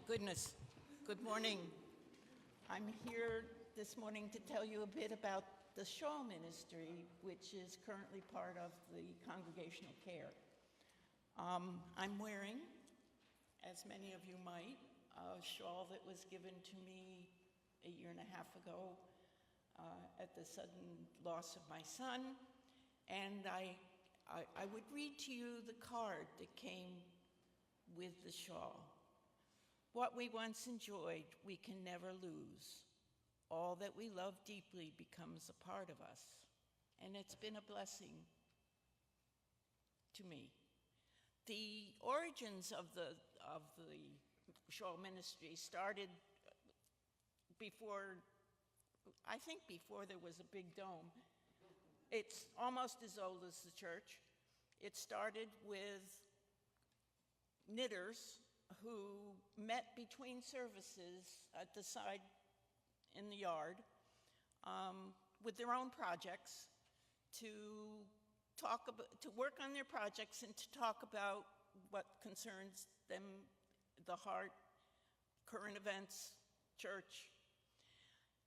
goodness. Good morning. I'm here this morning to tell you a bit about the shawl ministry, which is currently part of the congregational care. I'm wearing, as many of you might, a shawl that was given to me a year and a half ago at the sudden loss of my son. And I would read to you the card that came with the shawl. What we once enjoyed, we can never lose. All that we love deeply becomes a part of us. And it's been a blessing to me. The origins of the shawl ministry started before there was a big dome. It's almost as old as the church. It started with knitters who met between services at the side in the yard with their own projects to work on their projects and to talk about what concerns them, the heart, current events, church.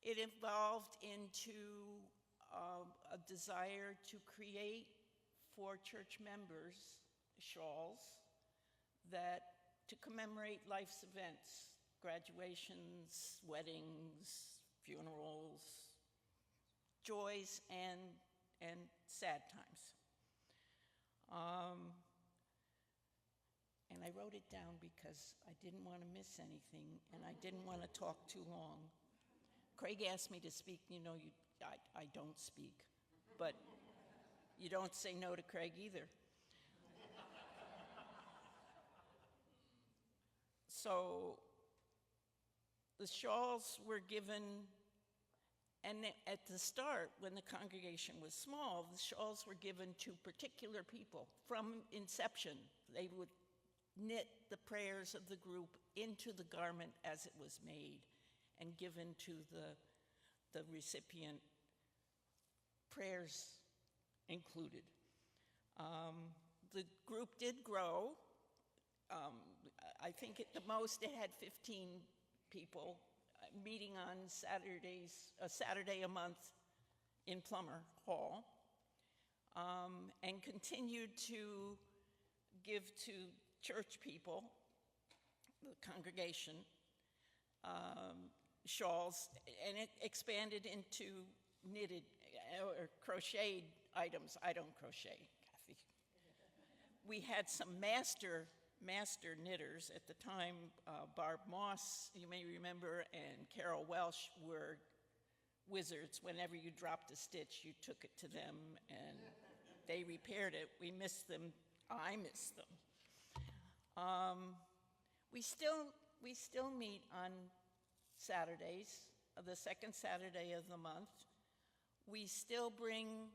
It evolved into a desire to create for church members shawls to commemorate life's events, graduations, weddings, funerals, joys, and sad times. And I wrote it down because I didn't want to miss anything, and I didn't want to talk too long. Craig asked me to speak. I don't speak, but you don't say no to Craig either. So the shawls were given, and at the start, when the congregation was small, the shawls were given to particular people. From inception, they would knit the prayers of the group into the garment as it was made and given to the recipient, prayers included. The group did grow. I think at the most it had 15 people meeting on Saturdays, a Saturday a month in Plummer Hall, and continued to give to church people, the congregation, shawls, and it expanded into knitted or crocheted items. I don't crochet, Kathy. We had some master knitters at the time. Barb Moss, you may remember, and Carol Welsh were wizards. Whenever you dropped a stitch, you took it to them, and they repaired it. We missed them. I miss them. We still meet on Saturdays, the second Saturday of the month. We still bring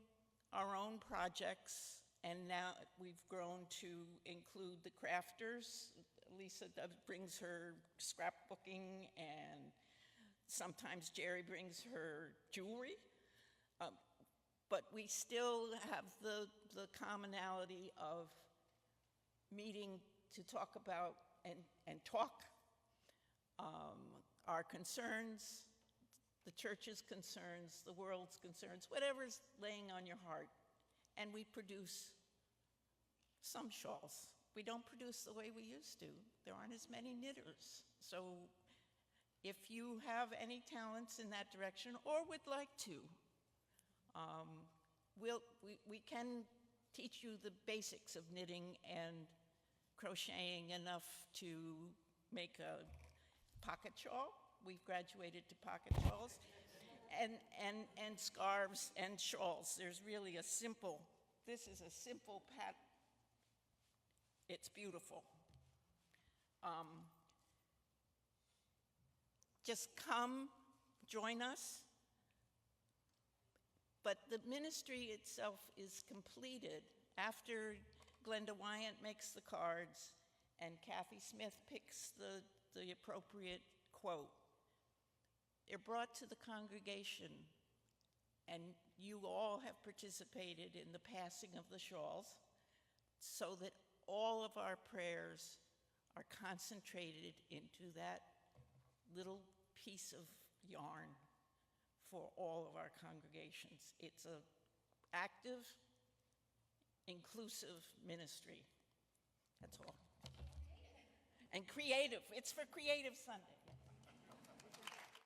our own projects. And now we've grown to include the crafters. Lisa brings her scrapbooking, and sometimes Jerry brings her jewelry. But we still have the commonality of meeting to talk about and talk our concerns, the church's concerns, the world's concerns, whatever's laying on your heart. And we produce some shawls. We don't produce the way we used to. There aren't as many knitters. So if you have any talents in that direction or would like to, we can teach you the basics of knitting and crocheting enough to make a pocket shawl. We've graduated to pocket shawls. And scarves and shawls. There's really this is a simple pattern. It's beautiful. Just come, join us. But the ministry itself is completed after Glenda Wyant makes the cards and Kathy Smith picks the appropriate quote. They're brought to the congregation, and you all have participated in the passing of the shawls so that all of our prayers are concentrated into that little piece of yarn for all of our congregations. It's an active, inclusive ministry. That's all. And creative. It's for Creative Sunday.